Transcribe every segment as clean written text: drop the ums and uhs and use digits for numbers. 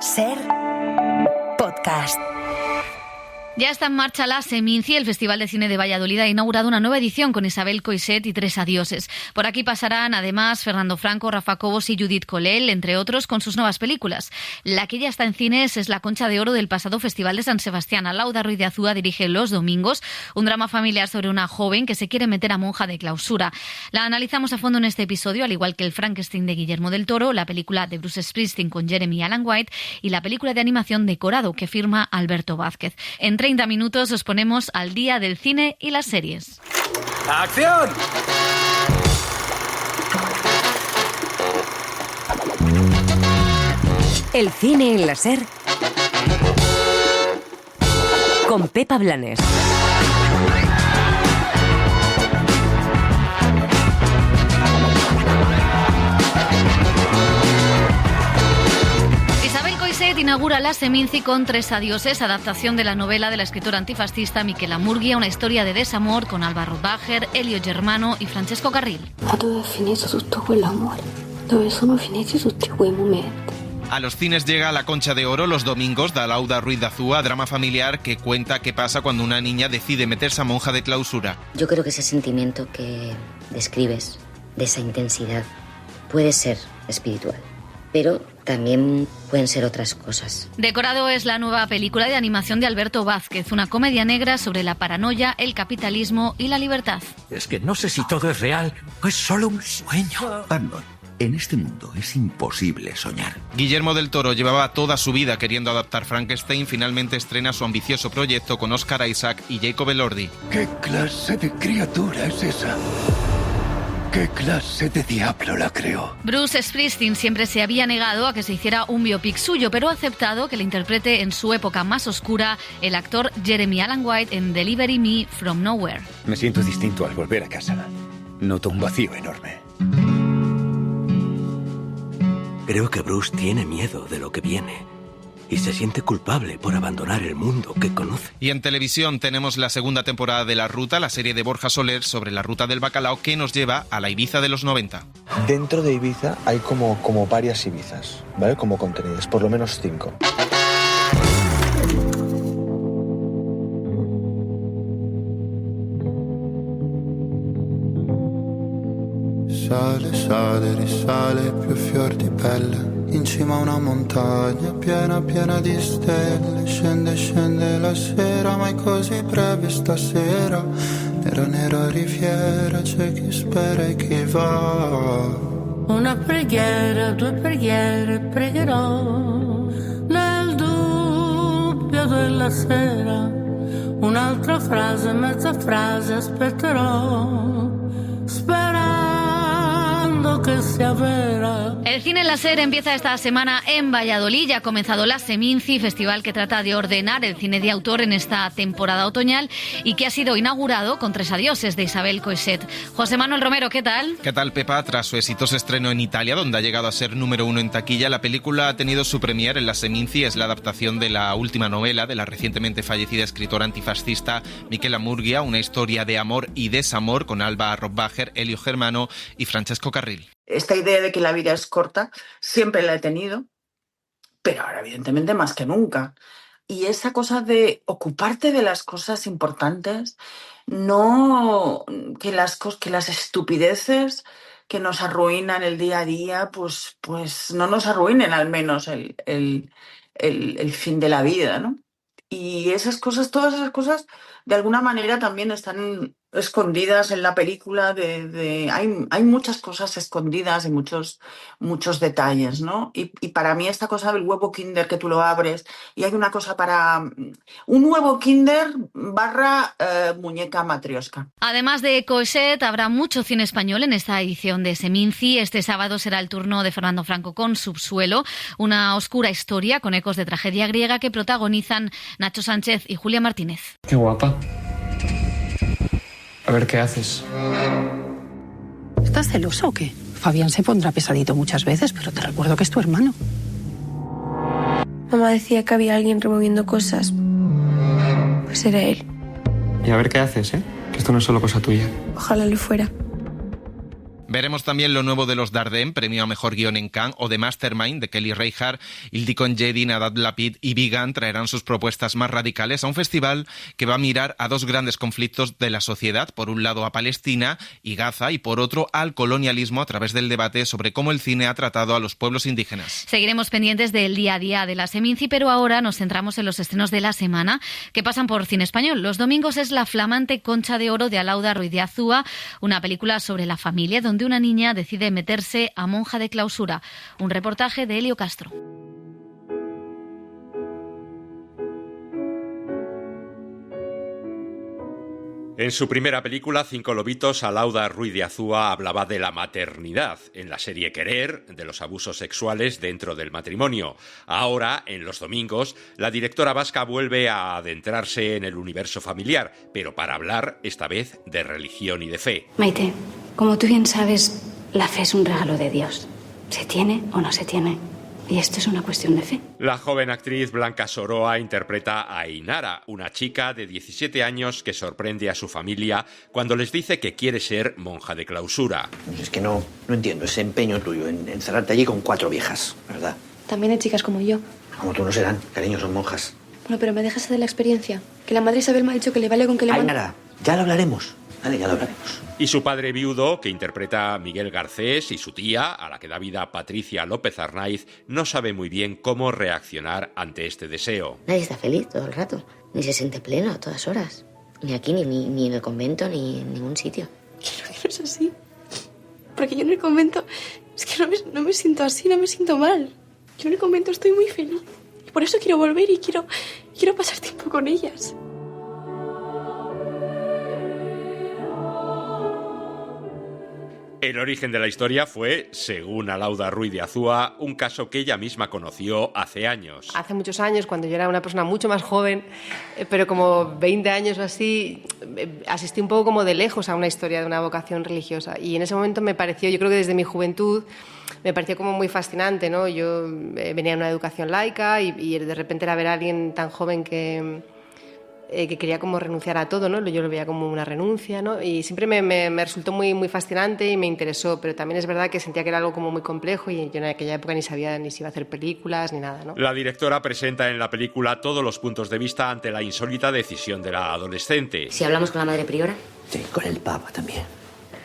Ser podcast. Ya está en marcha la Seminci. El Festival de Cine de Valladolid ha inaugurado una nueva edición con Isabel Coixet y 3 adioses. Por aquí pasarán además Fernando Franco, Rafa Cobos y Judith Colell, entre otros, con sus nuevas películas. La que ya está en cines es La Concha de Oro del pasado Festival de San Sebastián. Lauda Ruiz de Azúa dirige Los Domingos, un drama familiar sobre una joven que se quiere meter a monja de clausura. La analizamos a fondo en este episodio, al igual que el Frankenstein de Guillermo del Toro, la película de Bruce Springsteen con Jeremy Allen White y la película de animación Decorado, que firma Alberto Vázquez. En 30 minutos os ponemos al día del cine y las series. ¡Acción! El cine en la Ser con Pepa Blanes. Inaugura la Seminci con 3 adioses, adaptación de la novela de la escritora antifascista Michela Murgia, una historia de desamor con Alba Rothbacher, Elio Germano y Francesco Carril. Dove è finito tutto quell'amore? Dove sono finiti tutti quei momenti? A los cines llega La Concha de Oro los domingos de Lauda Ruiz de Azúa, drama familiar que cuenta qué pasa cuando una niña decide meterse a monja de clausura. Yo creo que ese sentimiento que describes, de esa intensidad, puede ser espiritual, pero también pueden ser otras cosas. Decorado es la nueva película de animación de Alberto Vázquez, una comedia negra sobre la paranoia, el capitalismo y la libertad. Es que no sé si todo es real o es solo un sueño. Arnold, en este mundo es imposible soñar. Guillermo del Toro llevaba toda su vida queriendo adaptar Frankenstein, finalmente estrena su ambicioso proyecto con Oscar Isaac y Jacob Elordi. ¿Qué clase de criatura es esa? ¿Qué clase de diablo la creó? Bruce Springsteen siempre se había negado a que se hiciera un biopic suyo, pero ha aceptado que le interprete en su época más oscura el actor Jeremy Allen White en Delivery Me From Nowhere. Me siento distinto al volver a casa. Noto un vacío enorme. Creo que Bruce tiene miedo de lo que viene y se siente culpable por abandonar el mundo que conoce. Y en televisión tenemos la segunda temporada de La Ruta, la serie de Borja Soler sobre la ruta del bacalao que nos lleva a la Ibiza de los 90. Dentro de Ibiza hay como varias Ibizas, ¿vale? Como contenidos, por lo menos 5. Sale, sale, risale, più fior di pelle. In cima a una montagna piena, piena di stelle. Scende, scende la sera, ma è così breve stasera. Nera, nera riviera, c'è chi spera e chi va. Una preghiera, 2 preghiere, pregherò. Nel dubbio della sera, un'altra frase, mezza frase, aspetterò. Que sea vera. El cine en la Ser empieza esta semana en Valladolid. Ya ha comenzado la Seminci, festival que trata de ordenar el cine de autor en esta temporada otoñal y que ha sido inaugurado con 3 adioses de Isabel Coixet. José Manuel Romero, ¿qué tal? ¿Qué tal, Pepa? Tras su exitoso estreno en Italia, donde ha llegado a ser número 1 en taquilla, la película ha tenido su premier en la Seminci. Es la adaptación de la última novela de la recientemente fallecida escritora antifascista Michela Murgia, una historia de amor y desamor con Alba Rothbacher, Elio Germano y Francesco Carril. Esta idea de que la vida es corta siempre la he tenido, pero ahora evidentemente más que nunca. Y esa cosa de ocuparte de las cosas importantes, no que las estupideces que nos arruinan el día a día, pues no nos arruinen al menos el fin de la vida, ¿no? Y esas cosas, todas esas cosas, de alguna manera también están escondidas en la película. Hay muchas cosas escondidas y muchos detalles, ¿no? Y para mí esta cosa del huevo Kinder que tú lo abres y hay una cosa para un huevo Kinder / muñeca matrioska. Además de Coixet, habrá mucho cine español en esta edición de Seminci. Este sábado será el turno de Fernando Franco con Subsuelo, una oscura historia con ecos de tragedia griega que protagonizan Nacho Sánchez y Julia Martínez. Qué guapa. A ver qué haces. ¿Estás celoso o qué? Fabián se pondrá pesadito muchas veces, pero te recuerdo que es tu hermano. Mamá decía que había alguien removiendo cosas. Pues era él. Y a ver qué haces, ¿eh? Que esto no es solo cosa tuya. Ojalá lo fuera. Veremos también lo nuevo de los Dardenne, premio a mejor guión en Cannes, o The Mastermind de Kelly Reichardt. Ildikó Jedin, Adad Lapid y Vigan traerán sus propuestas más radicales a un festival que va a mirar a dos grandes conflictos de la sociedad, por un lado a Palestina y Gaza y por otro al colonialismo a través del debate sobre cómo el cine ha tratado a los pueblos indígenas. Seguiremos pendientes del día a día de la Seminci, pero ahora nos centramos en los estrenos de la semana que pasan por Cine Español. Los domingos es La flamante Concha de Oro de Alauda Ruiz de Azúa, una película sobre la familia donde una niña decide meterse a monja de clausura. Un reportaje de Elio Castro. En su primera película, Cinco lobitos, Alauda Ruiz de Azúa hablaba de la maternidad. En la serie Querer, de los abusos sexuales dentro del matrimonio. Ahora, en los domingos, la directora vasca vuelve a adentrarse en el universo familiar, pero para hablar, esta vez, de religión y de fe. Maite, como tú bien sabes, la fe es un regalo de Dios. ¿Se tiene o no se tiene? Y esto es una cuestión de fe. La joven actriz Blanca Soroa interpreta a Ainara, una chica de 17 años que sorprende a su familia cuando les dice que quiere ser monja de clausura. Es que no entiendo ese empeño tuyo en encerrarte allí con 4 viejas, ¿verdad? También hay chicas como yo. Como tú no serán, cariño, son monjas. Bueno, pero me dejas de la experiencia. Que la madre Isabel me ha dicho que le vale con que le mande... Ainara, ya lo hablaremos. Vale, ya lo hablaremos. Y su padre viudo, que interpreta a Miguel Garcés, y su tía, a la que da vida Patricia López Arnaiz, no sabe muy bien cómo reaccionar ante este deseo. Nadie está feliz todo el rato, ni se siente pleno a todas horas. Ni aquí, ni en el convento, ni en ningún sitio. Que no es así. Porque yo en el convento es que no me siento así, no me siento mal. Yo en el convento estoy muy feliz. Y por eso quiero volver y quiero pasar tiempo con ellas. El origen de la historia fue, según Alauda Ruiz de Azúa, un caso que ella misma conoció hace años. Hace muchos años, cuando yo era una persona mucho más joven, pero como 20 años o así, asistí un poco como de lejos a una historia de una vocación religiosa. Y en ese momento me pareció, yo creo que desde mi juventud, me pareció como muy fascinante, ¿no? Yo venía de una educación laica y de repente era ver a alguien tan joven que quería como renunciar a todo, ¿no? Yo lo veía como una renuncia, ¿no? Y siempre me resultó muy, muy fascinante y me interesó, pero también es verdad que sentía que era algo como muy complejo y yo en aquella época ni sabía ni si iba a hacer películas ni nada, ¿no? La directora presenta en la película todos los puntos de vista ante la insólita decisión de la adolescente. Si hablamos con la madre priora. Sí, con el papa también.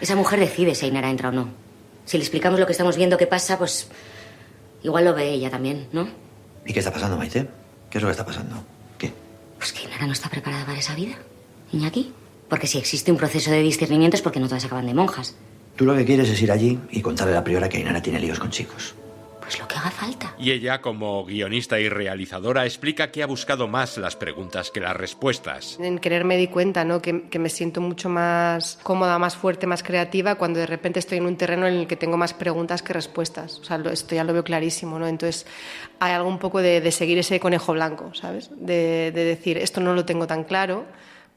Esa mujer decide si Ainara entra o no. Si le explicamos lo que estamos viendo que pasa, pues igual lo ve ella también, ¿no? ¿Y qué está pasando, Maite? ¿Qué es lo que está pasando? Pues que Ainara no está preparada para esa vida, Iñaki. Porque si existe un proceso de discernimiento es porque no todas acaban de monjas. Tú lo que quieres es ir allí y contarle a la priora que Ainara tiene líos con chicos. Pues lo que haga falta. Y ella, como guionista y realizadora, explica que ha buscado más las preguntas que las respuestas. En Querer me di cuenta, ¿no? que me siento mucho más cómoda, más fuerte, más creativa cuando de repente estoy en un terreno en el que tengo más preguntas que respuestas. O sea, esto ya lo veo clarísimo, ¿no? Entonces hay algo un poco de seguir ese conejo blanco, ¿sabes? De decir, esto no lo tengo tan claro,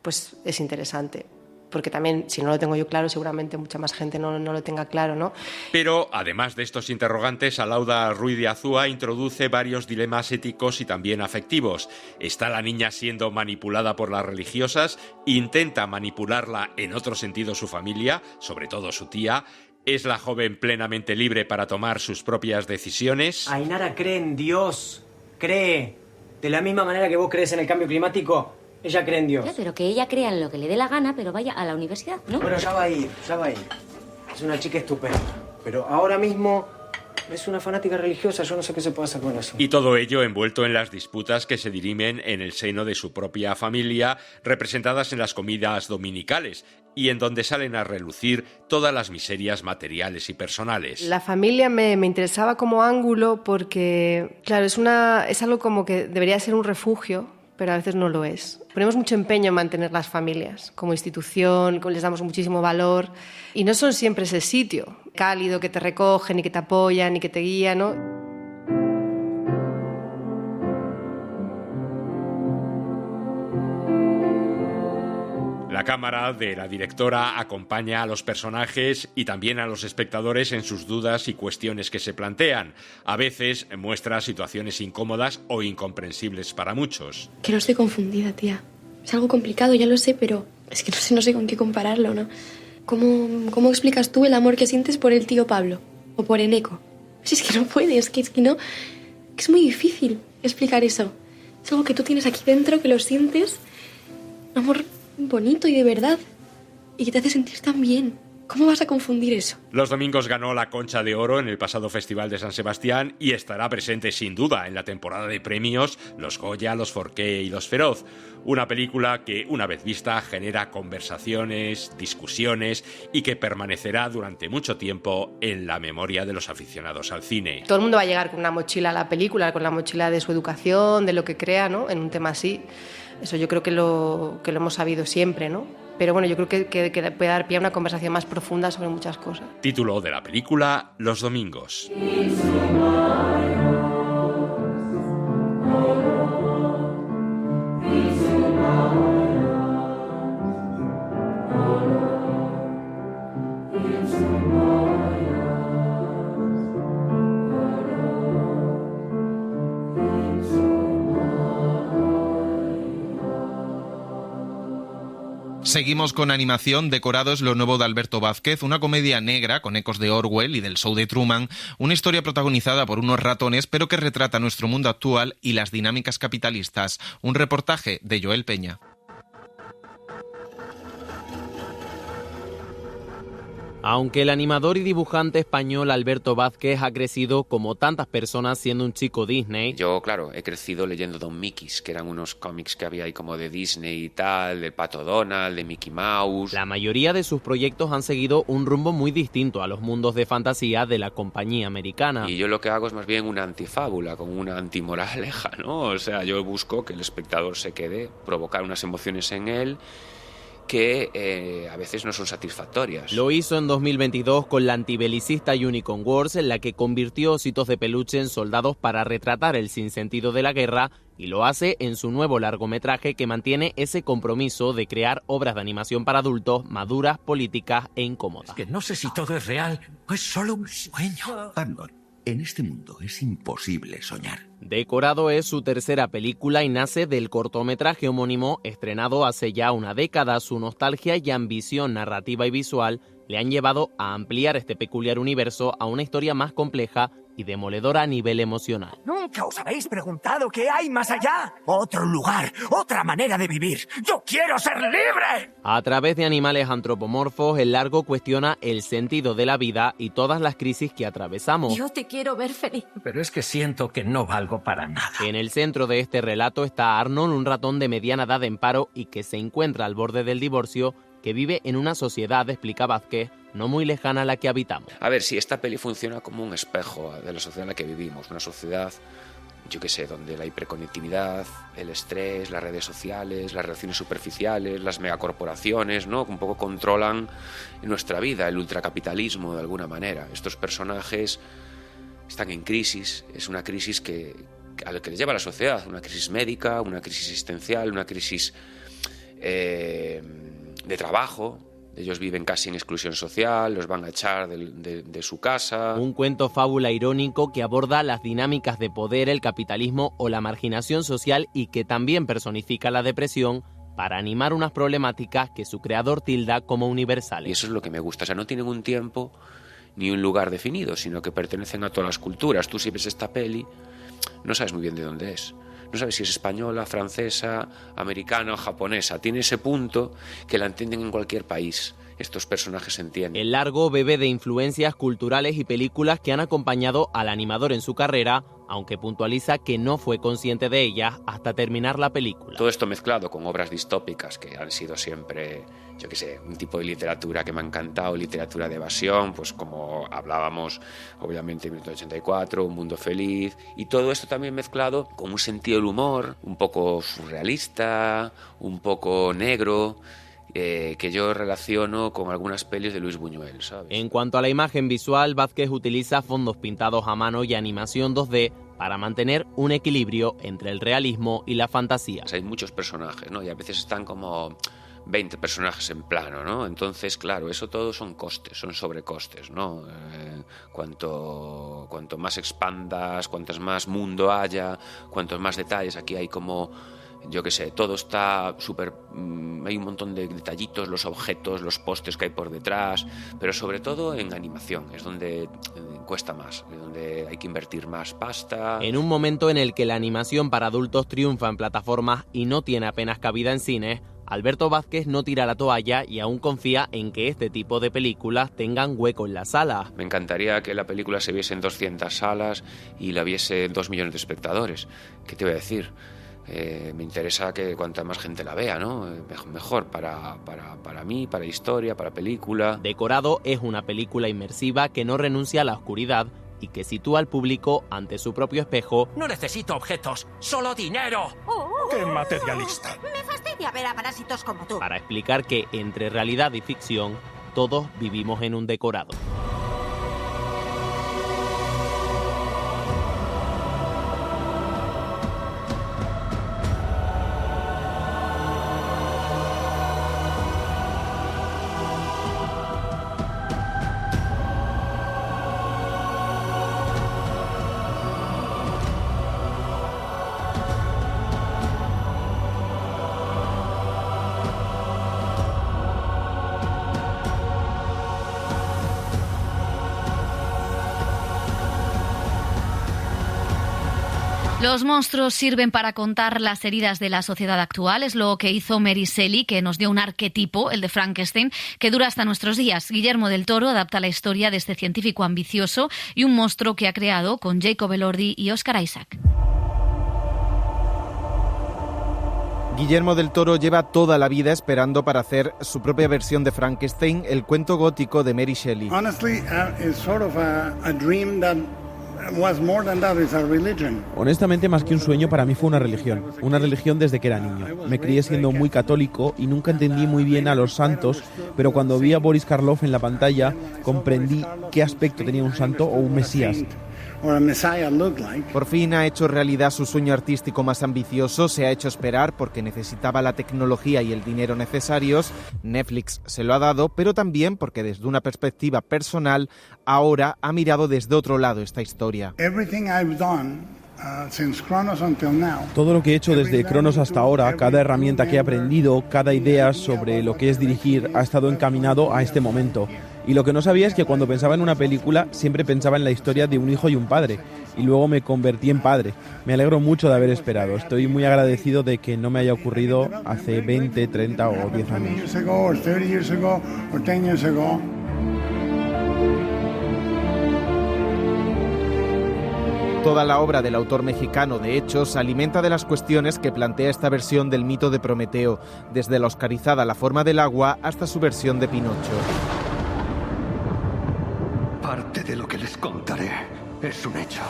pues es interesante. Porque también, si no lo tengo yo claro, seguramente mucha más gente no lo tenga claro, ¿no? Pero, además de estos interrogantes, Alauda Ruiz de Azúa introduce varios dilemas éticos y también afectivos. ¿Está la niña siendo manipulada por las religiosas? ¿Intenta manipularla en otro sentido su familia, sobre todo su tía? ¿Es la joven plenamente libre para tomar sus propias decisiones? Ainara cree en Dios. Cree. De la misma manera que vos crees en el cambio climático, ella cree en Dios. Ya, pero que ella crea en lo que le dé la gana, pero vaya a la universidad, ¿no? Bueno, ya va a ir. Es una chica estupenda. Pero ahora mismo es una fanática religiosa, yo no sé qué se puede hacer con eso. Y todo ello envuelto en las disputas que se dirimen en el seno de su propia familia, representadas en las comidas dominicales, y en donde salen a relucir todas las miserias materiales y personales. La familia me interesaba como ángulo porque, claro, es algo como que debería ser un refugio, pero a veces no lo es. Ponemos mucho empeño en mantener las familias como institución, les damos muchísimo valor y no son siempre ese sitio cálido que te recogen y que te apoyan y que te guían, ¿no? La cámara de la directora acompaña a los personajes y también a los espectadores en sus dudas y cuestiones que se plantean. A veces muestra situaciones incómodas o incomprensibles para muchos. Que no estoy confundida, tía. Es algo complicado, ya lo sé, pero es que no sé con qué compararlo, ¿no? ¿Cómo explicas tú el amor que sientes por el tío Pablo? O por Eneco. Si es que no puedes, que no... Que es muy difícil explicar eso. Es algo que tú tienes aquí dentro, que lo sientes. Un amor bonito y de verdad. Y que te hace sentir tan bien. ¿Cómo vas a confundir eso? Los Domingos ganó la Concha de Oro en el pasado Festival de San Sebastián y estará presente sin duda en la temporada de premios Los Goya, los Forqué y los Feroz. Una película que, una vez vista, genera conversaciones, discusiones y que permanecerá durante mucho tiempo en la memoria de los aficionados al cine. Todo el mundo va a llegar con una mochila a la película, con la mochila de su educación, de lo que crea, ¿no? En un tema así. Eso yo creo que lo hemos sabido siempre, ¿no? Pero bueno, yo creo que puede dar pie a una conversación más profunda sobre muchas cosas. Título de la película: Los Domingos. Seguimos con animación. Decorado es lo nuevo de Alberto Vázquez, una comedia negra con ecos de Orwell y del show de Truman, una historia protagonizada por unos ratones pero que retrata nuestro mundo actual y las dinámicas capitalistas. Un reportaje de Joel Peña. Aunque el animador y dibujante español Alberto Vázquez ha crecido como tantas personas siendo un chico Disney. Yo, claro, he crecido leyendo Don Mickeys, que eran unos cómics que había ahí como de Disney y tal, del Pato Donald, de Mickey Mouse. La mayoría de sus proyectos han seguido un rumbo muy distinto a los mundos de fantasía de la compañía americana. Y yo lo que hago es más bien una antifábula, como una antimoraleja, ¿no? O sea, yo busco que el espectador se quede, provocar unas emociones en él que a veces no son satisfactorias. Lo hizo en 2022 con la antibelicista Unicorn Wars, en la que convirtió ositos de peluche en soldados para retratar el sinsentido de la guerra, y lo hace en su nuevo largometraje que mantiene ese compromiso de crear obras de animación para adultos maduras, políticas e incómodas. Es que no sé si todo es real o es solo un sueño. Andor, en este mundo es imposible soñar. Decorado es su tercera película y nace del cortometraje homónimo estrenado hace ya una década. Su nostalgia y ambición narrativa y visual le han llevado a ampliar este peculiar universo a una historia más compleja y demoledora a nivel emocional. ¿Nunca os habéis preguntado qué hay más allá? Otro lugar, otra manera de vivir. ¡Yo quiero ser libre! A través de animales antropomorfos, el largo cuestiona el sentido de la vida y todas las crisis que atravesamos. Yo te quiero ver feliz. Pero es que siento que no valgo para nada. En el centro de este relato está Arnold, un ratón de mediana edad en paro y que se encuentra al borde del divorcio, que vive en una sociedad, explica Vázquez, no muy lejana a la que habitamos. A ver, si esta peli funciona como un espejo de la sociedad en la que vivimos, una sociedad, yo qué sé, donde la hiperconectividad, el estrés, las redes sociales, las relaciones superficiales, las megacorporaciones, ¿no?, un poco controlan nuestra vida, el ultracapitalismo de alguna manera. Estos personajes están en crisis, es una crisis a lo que les lleva a la sociedad, una crisis médica, una crisis existencial, una crisis de trabajo. Ellos viven casi en exclusión social, los van a echar de su casa. Un cuento fábula irónico que aborda las dinámicas de poder, el capitalismo o la marginación social y que también personifica la depresión para animar unas problemáticas que su creador tilda como universales. Y eso es lo que me gusta, o sea, no tienen un tiempo ni un lugar definido, sino que pertenecen a todas las culturas. Tú si ves esta peli, no sabes muy bien de dónde es. No sabes si es española, francesa, americana o japonesa. Tiene ese punto que la entienden en cualquier país. Estos personajes se entienden. El largo bebe de influencias culturales y películas que han acompañado al animador en su carrera, aunque puntualiza que no fue consciente de ellas hasta terminar la película. Todo esto mezclado con obras distópicas que han sido siempre, yo qué sé, un tipo de literatura que me ha encantado, literatura de evasión, pues como hablábamos, obviamente, en 1984, Un mundo feliz, y todo esto también mezclado con un sentido del humor, un poco surrealista, un poco negro, que yo relaciono con algunas pelis de Luis Buñuel, ¿sabes? En cuanto a la imagen visual, Vázquez utiliza fondos pintados a mano y animación 2D para mantener un equilibrio entre el realismo y la fantasía. Hay muchos personajes, ¿no? Y a veces están como 20 personajes en plano, ¿no? Entonces, claro, eso todo son costes, son sobrecostes, ¿no? Cuanto más expandas, cuantos más mundo haya, cuantos más detalles, aquí hay como yo qué sé, todo está súper... hay un montón de detallitos, los objetos, los pósters que hay por detrás, pero sobre todo en animación, es donde cuesta más, es donde hay que invertir más pasta. En un momento en el que la animación para adultos triunfa en plataformas y no tiene apenas cabida en cines, Alberto Vázquez no tira la toalla y aún confía en que este tipo de películas tengan hueco en la sala. Me encantaría que la película se viese en 200 salas y la viese 2 millones de espectadores. ¿Qué te voy a decir? Me interesa que cuanta más gente la vea, ¿no? Mejor para mí, para historia, para película. Decorado es una película inmersiva que no renuncia a la oscuridad y que sitúa al público ante su propio espejo. No necesito objetos, solo dinero. ¡Qué materialista! Me fastidia ver a parásitos como tú. Para explicar que entre realidad y ficción todos vivimos en un decorado. Los monstruos sirven para contar las heridas de la sociedad actual. Es lo que hizo Mary Shelley, que nos dio un arquetipo, el de Frankenstein, que dura hasta nuestros días. Guillermo del Toro adapta la historia de este científico ambicioso y un monstruo que ha creado con Jacob Elordi y Oscar Isaac. Guillermo del Toro lleva toda la vida esperando para hacer su propia versión de Frankenstein, el cuento gótico de Mary Shelley. Honestamente, más que un sueño, para mí fue una religión desde que era niño. Me crié siendo muy católico y nunca entendí muy bien a los santos, pero cuando vi a Boris Karloff en la pantalla, comprendí qué aspecto tenía un santo o un mesías. Por fin ha hecho realidad su sueño artístico más ambicioso, se ha hecho esperar porque necesitaba la tecnología y el dinero necesarios, Netflix se lo ha dado, pero también porque desde una perspectiva personal ahora ha mirado desde otro lado esta historia. Todo lo que he hecho desde Cronos hasta ahora, cada herramienta que he aprendido, cada idea sobre lo que es dirigir ha estado encaminado a este momento. Y lo que no sabía es que cuando pensaba en una película siempre pensaba en la historia de un hijo y un padre, y luego me convertí en padre. Me alegro mucho de haber esperado, estoy muy agradecido de que no me haya ocurrido hace 20, 30 o 10 años. Toda la obra del autor mexicano, de hecho, se alimenta de las cuestiones que plantea esta versión del mito de Prometeo, desde la oscarizada La forma del agua hasta su versión de Pinocho. Parte de lo que les contaré es un hecho.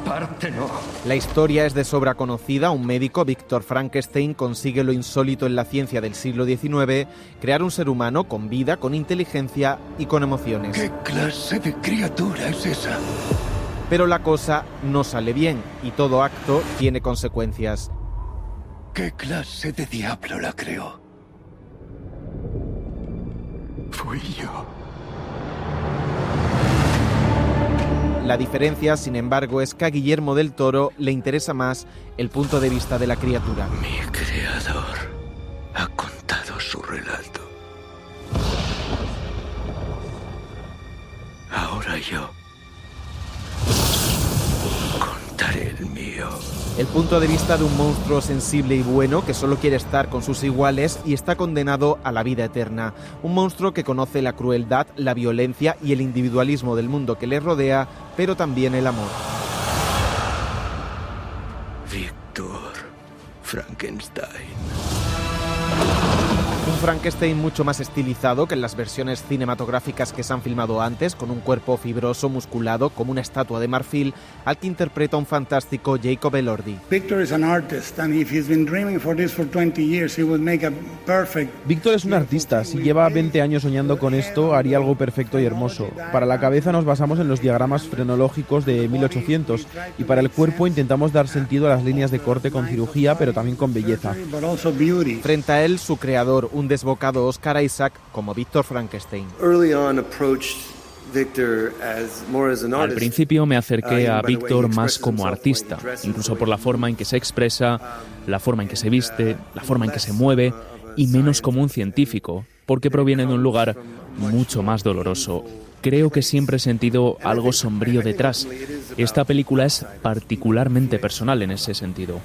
Parte no. La historia es de sobra conocida. Un médico, Víctor Frankenstein, consigue lo insólito en la ciencia del siglo XIX, crear un ser humano con vida, con inteligencia y con emociones. ¿Qué clase de criatura es esa? Pero la cosa no sale bien y todo acto tiene consecuencias. ¿Qué clase de diablo la creó? Fui yo. La diferencia, sin embargo, es que a Guillermo del Toro le interesa más el punto de vista de la criatura. Mi creador ha contado su relato. Ahora yo contaré el mío. El punto de vista de un monstruo sensible y bueno que solo quiere estar con sus iguales y está condenado a la vida eterna. Un monstruo que conoce la crueldad, la violencia y el individualismo del mundo que le rodea, pero también el amor. Víctor Frankenstein. Un Frankenstein mucho más estilizado que en las versiones cinematográficas que se han filmado antes, con un cuerpo fibroso, musculado, como una estatua de marfil, al que interpreta un fantástico Jacob Elordi. Víctor es un artista. Si lleva 20 años soñando con esto, haría algo perfecto y hermoso. Para la cabeza nos basamos en los diagramas frenológicos de 1800 y para el cuerpo intentamos dar sentido a las líneas de corte con cirugía, pero también con belleza. Frente a él, su creador, un desbocado Oscar Isaac como Víctor Frankenstein. Al principio me acerqué a Víctor más como artista, incluso por la forma en que se expresa, la forma en que se viste, la forma en que se mueve, y menos como un científico, porque proviene de un lugar mucho más doloroso. Creo que siempre he sentido algo sombrío detrás. Esta película es particularmente personal en ese sentido.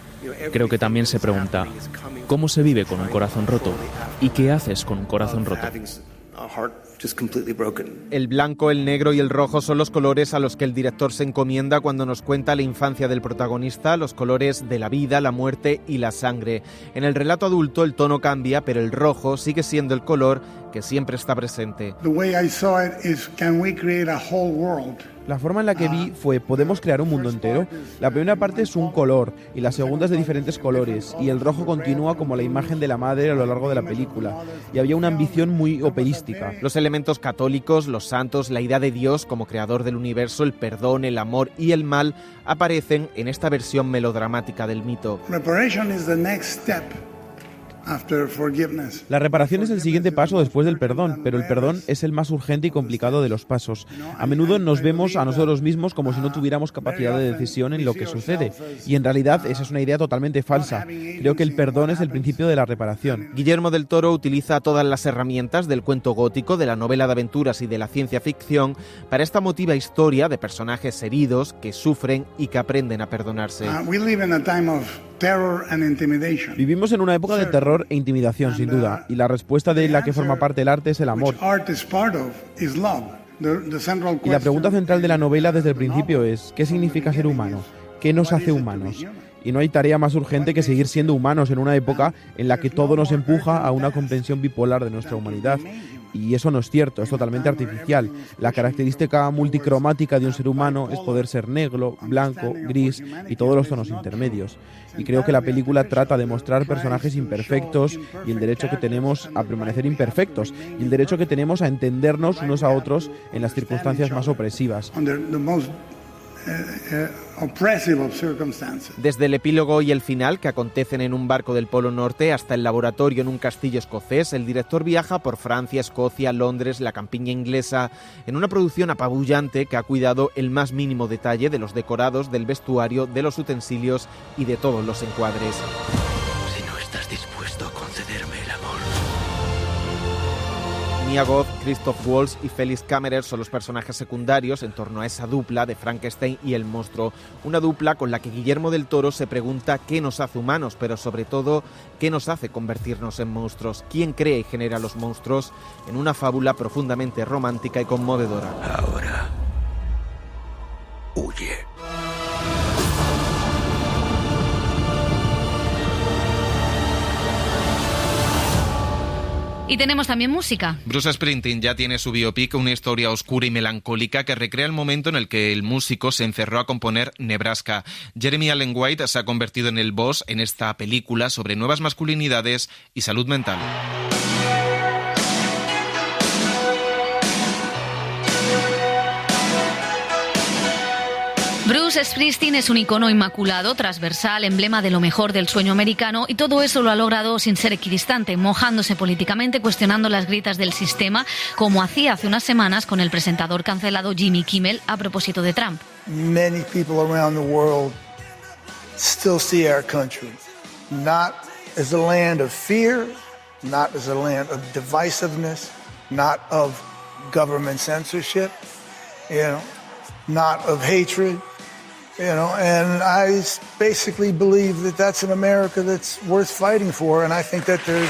Creo que también se pregunta, ¿cómo se vive con un corazón roto? ¿Y qué haces con un corazón roto? El blanco, el negro y el rojo son los colores a los que el director se encomienda cuando nos cuenta la infancia del protagonista, los colores de la vida, la muerte y la sangre. En el relato adulto el tono cambia, pero el rojo sigue siendo el color que siempre está presente. La forma en la que vi fue, ¿podemos crear un mundo entero? La primera parte es un color y la segunda es de diferentes colores y el rojo continúa como la imagen de la madre a lo largo de la película y había una ambición muy operística. Los elementos católicos, los santos, la idea de Dios como creador del universo, el perdón, el amor y el mal aparecen en esta versión melodramática del mito. La reparación es el siguiente paso después del perdón, pero el perdón es el más urgente y complicado de los pasos. A menudo nos vemos a nosotros mismos como si no tuviéramos capacidad de decisión en lo que sucede, y en realidad esa es una idea totalmente falsa. Creo que el perdón es el principio de la reparación. Guillermo del Toro utiliza todas las herramientas del cuento gótico, de la novela de aventuras y de la ciencia ficción para esta emotiva historia de personajes heridos que sufren y que aprenden a perdonarse. Vivimos en una época de terror e intimidación, sin duda, y la respuesta de la que forma parte el arte es el amor. Y la pregunta central de la novela desde el principio es, ¿qué significa ser humano? ¿Qué nos hace humanos? Y no hay tarea más urgente que seguir siendo humanos en una época en la que todo nos empuja a una comprensión bipolar de nuestra humanidad. Y eso no es cierto, es totalmente artificial. La característica multicromática de un ser humano es poder ser negro, blanco, gris y todos los tonos intermedios. Y creo que la película trata de mostrar personajes imperfectos y el derecho que tenemos a permanecer imperfectos y el derecho que tenemos a entendernos unos a otros en las circunstancias más opresivas. Desde el epílogo y el final, que acontecen en un barco del Polo Norte, hasta el laboratorio en un castillo escocés, el director viaja por Francia, Escocia, Londres, la campiña inglesa, en una producción apabullante que ha cuidado el más mínimo detalle de los decorados, del vestuario, de los utensilios y de todos los encuadres. Si no estás dispuesto a concederme el amor. Mia Goth, Christoph Waltz y Felix Kammerer son los personajes secundarios en torno a esa dupla de Frankenstein y el monstruo. Una dupla con la que Guillermo del Toro se pregunta qué nos hace humanos, pero sobre todo, qué nos hace convertirnos en monstruos. ¿Quién crea y genera los monstruos? En una fábula profundamente romántica y conmovedora. Ahora, huye. Y tenemos también música. Bruce Springsteen ya tiene su biopic, una historia oscura y melancólica que recrea el momento en el que el músico se encerró a componer Nebraska. Jeremy Allen White se ha convertido en el boss en esta película sobre nuevas masculinidades y salud mental. Bruce Springsteen es un icono inmaculado, transversal, emblema de lo mejor del sueño americano, y todo eso lo ha logrado sin ser equidistante, mojándose políticamente, cuestionando las grietas del sistema, como hacía hace unas semanas con el presentador cancelado Jimmy Kimmel a propósito de Trump. Many people around the world still see our country not as a land of fear, not as a land of divisiveness, not of government censorship, not of hatred. And I basically believe that that's an America that's worth fighting for, and I think that there's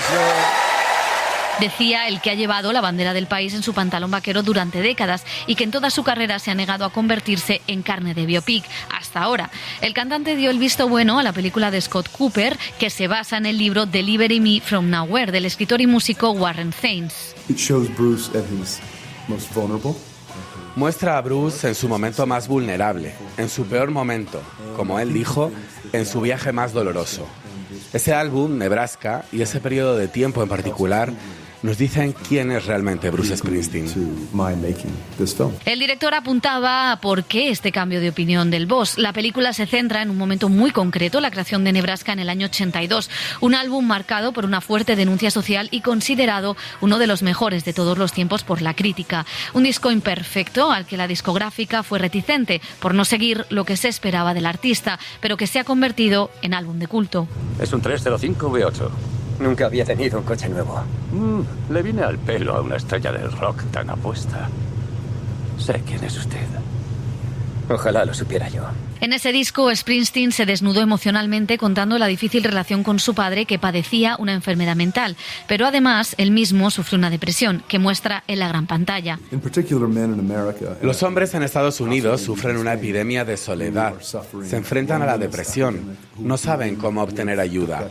Decía el que ha llevado la bandera del país en su pantalón vaquero durante décadas y que en toda su carrera se ha negado a convertirse en carne de biopic. Hasta ahora, el cantante dio el visto bueno a la película de Scott Cooper, que se basa en el libro Deliver Me From Nowhere, del escritor y músico Warren Thames. It shows Bruce at his most vulnerable. Muestra a Bruce en su momento más vulnerable, en su peor momento, como él dijo, en su viaje más doloroso. Ese álbum, Nebraska, y ese periodo de tiempo en particular, nos dicen quién es realmente Bruce Springsteen. El director apuntaba a por qué este cambio de opinión del boss. La película se centra en un momento muy concreto, la creación de Nebraska en el año 82, un álbum marcado por una fuerte denuncia social y considerado uno de los mejores de todos los tiempos por la crítica. Un disco imperfecto al que la discográfica fue reticente por no seguir lo que se esperaba del artista, pero que se ha convertido en álbum de culto. Es un 305 V8. Nunca había tenido un coche nuevo. Le vine al pelo a una estrella del rock tan apuesta. Sé quién es usted. Ojalá lo supiera yo. En ese disco, Springsteen se desnudó emocionalmente contando la difícil relación con su padre, que padecía una enfermedad mental. Pero además, él mismo sufrió una depresión, que muestra en la gran pantalla. Los hombres en Estados Unidos sufren una epidemia de soledad. Se enfrentan a la depresión. No saben cómo obtener ayuda.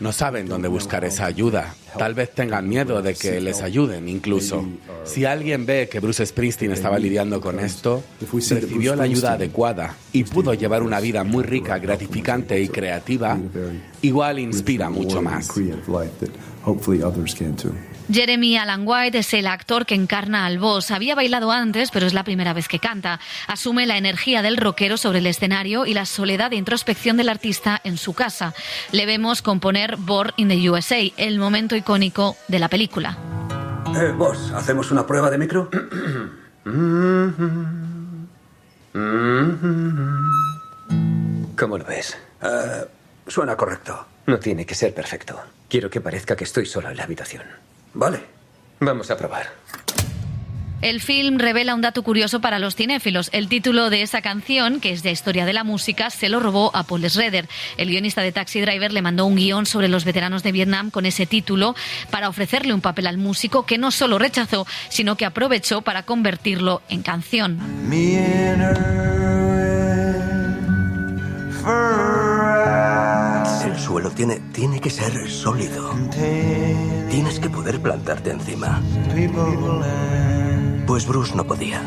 No saben dónde buscar esa ayuda. Tal vez tengan miedo de que les ayuden, incluso. Si alguien ve que Bruce Springsteen estaba lidiando con esto, recibió la ayuda adecuada y pudo llevar una vida muy rica, gratificante y creativa, igual inspira mucho más. Jeremy Allen White es el actor que encarna al boss. Había bailado antes, pero es la primera vez que canta. Asume la energía del rockero sobre el escenario y la soledad de introspección del artista en su casa. Le vemos componer Born in the USA, el momento icónico de la película. Boss, ¿hacemos una prueba de micro? ¿Cómo lo ves? Suena correcto. No tiene que ser perfecto. Quiero que parezca que estoy solo en la habitación. Vale. Vamos a probar. El film revela un dato curioso para los cinéfilos. El título de esa canción, que es de historia de la música, se lo robó a Paul Schrader. El guionista de Taxi Driver le mandó un guión sobre los veteranos de Vietnam con ese título para ofrecerle un papel al músico, que no solo rechazó, sino que aprovechó para convertirlo en canción. El suelo tiene que ser sólido. Tienes que poder plantarte encima. Pues Bruce no podía.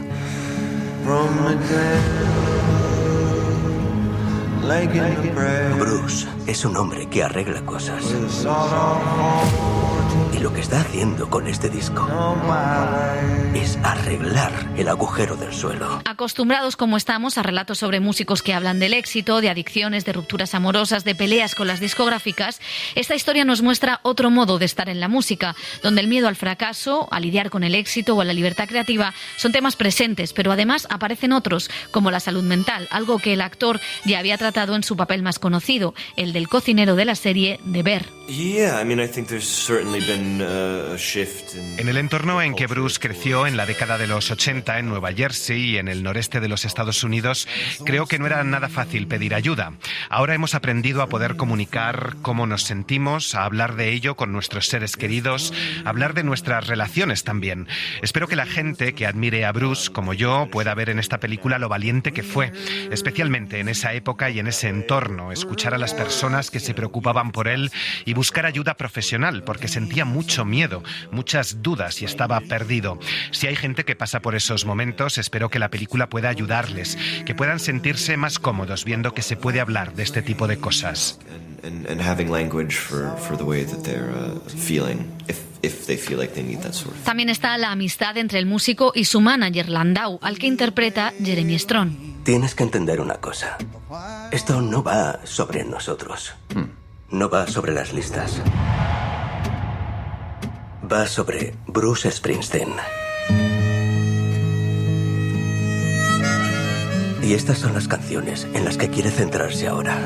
Bruce es un hombre que arregla cosas. Y lo que está haciendo con este disco es arreglar el agujero del suelo. Acostumbrados como estamos a relatos sobre músicos que hablan del éxito, de adicciones, de rupturas amorosas, de peleas con las discográficas, esta historia nos muestra otro modo de estar en la música, donde el miedo al fracaso, a lidiar con el éxito o a la libertad creativa son temas presentes, pero además aparecen otros, como la salud mental, algo que el actor ya había tratado en su papel más conocido, el del cocinero de la serie The Bear. En el entorno en que Bruce creció en la década de los 80 en Nueva Jersey y en el noreste de los Estados Unidos, creo que no era nada fácil pedir ayuda. Ahora hemos aprendido a poder comunicar cómo nos sentimos, a hablar de ello con nuestros seres queridos, a hablar de nuestras relaciones también. Espero que la gente que admire a Bruce, como yo, pueda ver en esta película lo valiente que fue, especialmente en esa época y en ese entorno, escuchar a las personas que se preocupaban por él y buscar ayuda profesional, porque sentía mucho miedo, muchas dudas y estaba perdido. Si hay gente que pasa por esos momentos, espero que la película pueda ayudarles, que puedan sentirse más cómodos viendo que se puede hablar de este tipo de cosas. También está la amistad entre el músico y su manager Landau, al que interpreta Jeremy Strong. Tienes que entender una cosa. Esto no va sobre nosotros. No va sobre las listas. Va sobre Bruce Springsteen. Y estas son las canciones en las que quiere centrarse ahora.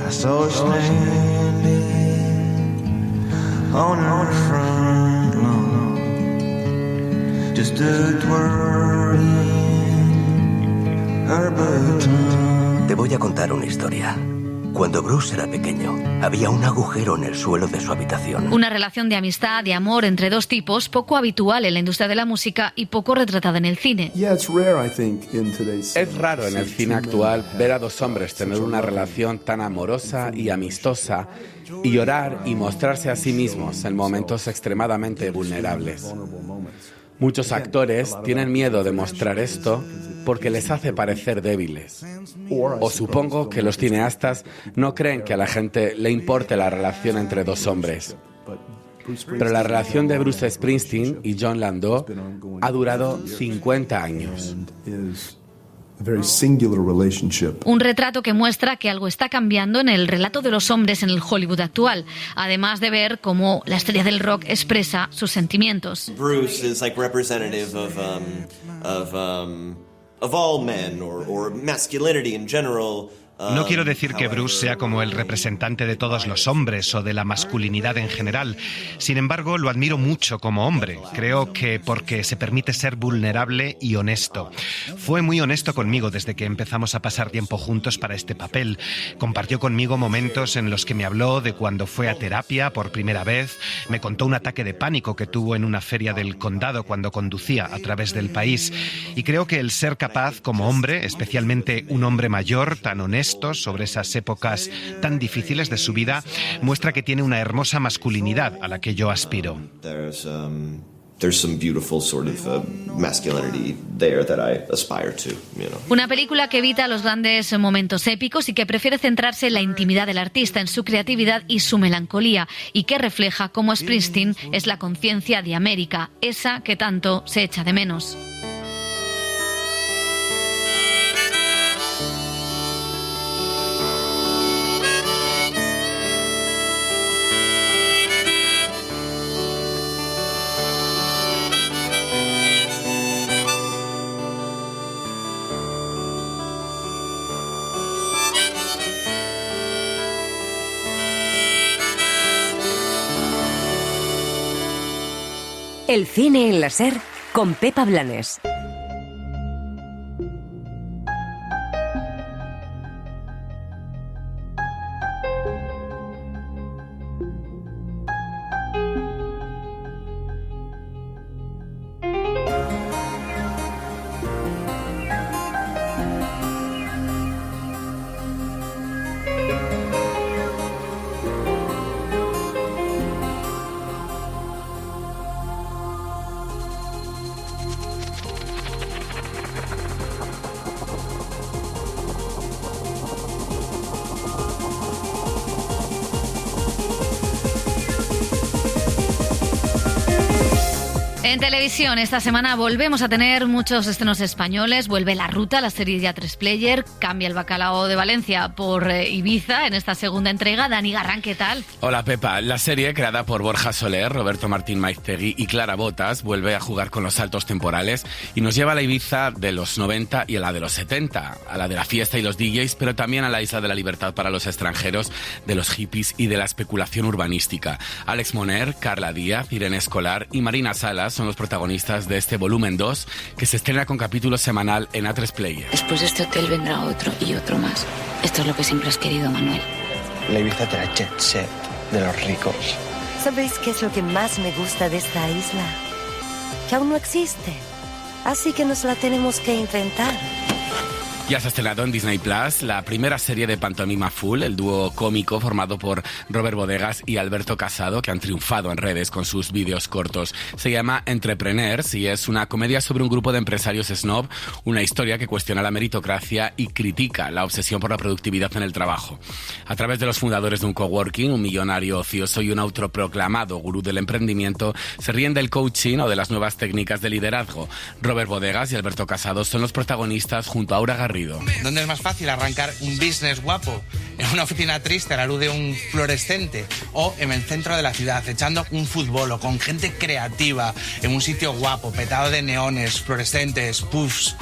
Te voy a contar una historia. Cuando Bruce era pequeño, había un agujero en el suelo de su habitación. Una relación de amistad, de amor entre dos tipos, poco habitual en la industria de la música y poco retratada en el cine. Es raro en el cine actual ver a dos hombres tener una relación tan amorosa y amistosa y llorar y mostrarse a sí mismos en momentos extremadamente vulnerables. Muchos actores tienen miedo de mostrar esto porque les hace parecer débiles. O supongo que los cineastas no creen que a la gente le importe la relación entre dos hombres. Pero la relación de Bruce Springsteen y Jon Landau ha durado 50 años. Un retrato que muestra que algo está cambiando en el relato de los hombres en el Hollywood actual, además de ver cómo la estrella del rock expresa sus sentimientos. Bruce is like representative of all men or masculinity in general. No quiero decir que Bruce sea como el representante de todos los hombres o de la masculinidad en general. Sin embargo, lo admiro mucho como hombre. Creo que porque se permite ser vulnerable y honesto. Fue muy honesto conmigo desde que empezamos a pasar tiempo juntos para este papel. Compartió conmigo momentos en los que me habló de cuando fue a terapia por primera vez. Me contó un ataque de pánico que tuvo en una feria del condado cuando conducía a través del país. Y creo que el ser capaz como hombre, especialmente un hombre mayor, tan honesto, sobre esas épocas tan difíciles de su vida, muestra que tiene una hermosa masculinidad a la que yo aspiro. There's some beautiful sort of masculinity there that I aspire to, you know. Una película que evita los grandes momentos épicos y que prefiere centrarse en la intimidad del artista, en su creatividad y su melancolía, y que refleja cómo Springsteen es la conciencia de América, esa que tanto se echa de menos. El cine en la SER con Pepa Blanes. En televisión, esta semana volvemos a tener muchos estrenos españoles. Vuelve La Ruta, la serie de A3 Player. Cambia el bacalao de Valencia por Ibiza en esta segunda entrega. Dani Garrán, ¿qué tal? Hola, Pepa. La serie, creada por Borja Soler, Roberto Martín Maiztegui y Clara Botas, vuelve a jugar con los saltos temporales y nos lleva a la Ibiza de los 90 y a la de los 70, a la de la fiesta y los DJs, pero también a la Isla de la Libertad para los extranjeros, de los hippies y de la especulación urbanística. Alex Moner, Carla Díaz, Irene Escolar y Marina Salas son los protagonistas de este volumen 2, que se estrena con capítulo semanal en A3 Player. Después de este hotel vendrá otro y otro más. Esto es lo que siempre has querido, Manuel. La Ibiza de la jet set, de los ricos. ¿Sabéis qué es lo que más me gusta de esta isla? Que aún no existe. Así que nos la tenemos que inventar. Ya se ha estrenado en Disney Plus la primera serie de Pantomima Full, el dúo cómico formado por Robert Bodegas y Alberto Casado, que han triunfado en redes con sus vídeos cortos. Se llama Entrepreneurs y es una comedia sobre un grupo de empresarios snob, una historia que cuestiona la meritocracia y critica la obsesión por la productividad en el trabajo. A través de los fundadores de un coworking, un millonario ocioso y un autoproclamado gurú del emprendimiento, se ríen del coaching o de las nuevas técnicas de liderazgo. Robert Bodegas y Alberto Casado son los protagonistas junto a Aura Garrido. ¿Dónde es más fácil arrancar un business guapo? ¿En una oficina triste a la luz de un fluorescente? ¿O en el centro de la ciudad, echando un fútbol o con gente creativa, en un sitio guapo, petado de neones, fluorescentes, puffs?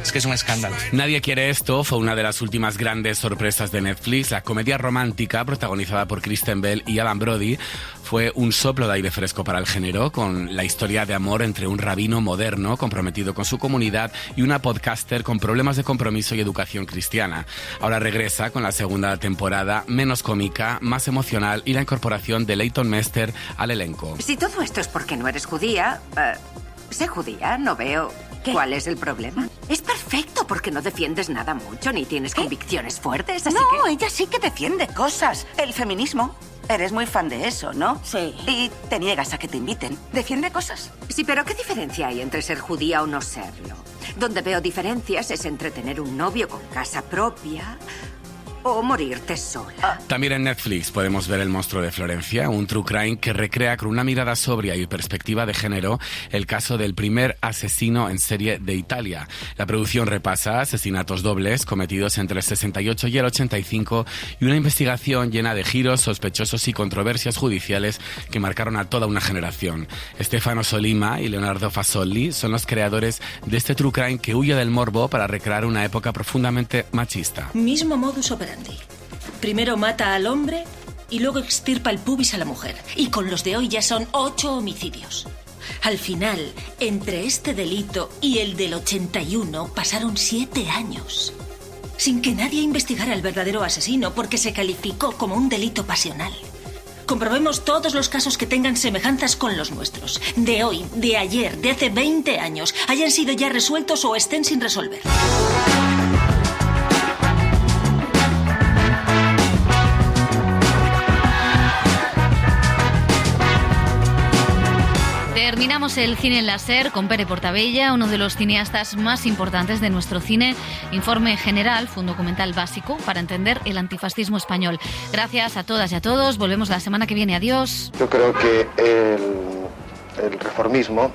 Es que es un escándalo. Nadie quiere esto fue una de las últimas grandes sorpresas de Netflix. La comedia romántica, protagonizada por Kristen Bell y Adam Brody, fue un soplo de aire fresco para el género, con la historia de amor entre un rabino moderno comprometido con su comunidad y una podcaster con problemas de compromiso y educación cristiana. Ahora regresa con la segunda temporada, menos cómica, más emocional y la incorporación de Leighton Meester al elenco. Si todo esto es porque no eres judía, sé judía, no veo... ¿Qué? ¿Cuál es el problema? Es perfecto porque no defiendes nada mucho ni tienes convicciones fuertes, así No, que... ella sí que defiende cosas. El feminismo. Eres muy fan de eso, ¿no? Sí. Y te niegas a que te inviten. Defiende cosas. Sí, pero ¿qué diferencia hay entre ser judía o no serlo? Donde veo diferencias es entre tener un novio con casa propia o morirte sola. También en Netflix podemos ver El monstruo de Florencia, un true crime que recrea con una mirada sobria y perspectiva de género el caso del primer asesino en serie de Italia. La producción repasa asesinatos dobles cometidos entre el 68 y el 85 y una investigación llena de giros sospechosos y controversias judiciales que marcaron a toda una generación. Stefano Sollima y Leonardo Fasoli son los creadores de este true crime que huye del morbo para recrear una época profundamente machista. Mismo modus operandi. Primero mata al hombre y luego extirpa el pubis a la mujer. Y con los de hoy ya son 8 homicidios. Al final, entre este delito y el del 81 pasaron 7 años. Sin que nadie investigara al verdadero asesino porque se calificó como un delito pasional. Comprobemos todos los casos que tengan semejanzas con los nuestros. De hoy, de ayer, de hace 20 años, hayan sido ya resueltos o estén sin resolver. Terminamos el cine en la SER con Pere Portabella, uno de los cineastas más importantes de nuestro cine. Informe general, fue un documental básico para entender el antifascismo español. Gracias a todas y a todos. Volvemos la semana que viene. Adiós. Yo creo que el reformismo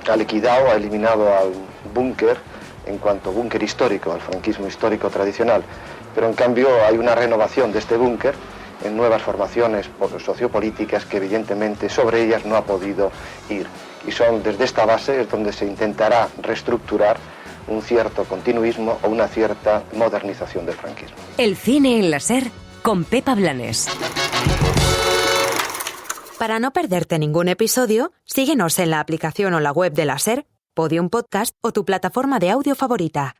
ha liquidado, ha eliminado al búnker en cuanto búnker histórico, al franquismo histórico tradicional. Pero en cambio hay una renovación de este búnker en nuevas formaciones sociopolíticas que evidentemente sobre ellas no ha podido ir. Y son desde esta base es donde se intentará reestructurar un cierto continuismo o una cierta modernización del franquismo. El cine en la SER con Pepa Blanes. Para no perderte ningún episodio, síguenos en la aplicación o la web de la SER, Podium Podcast o tu plataforma de audio favorita.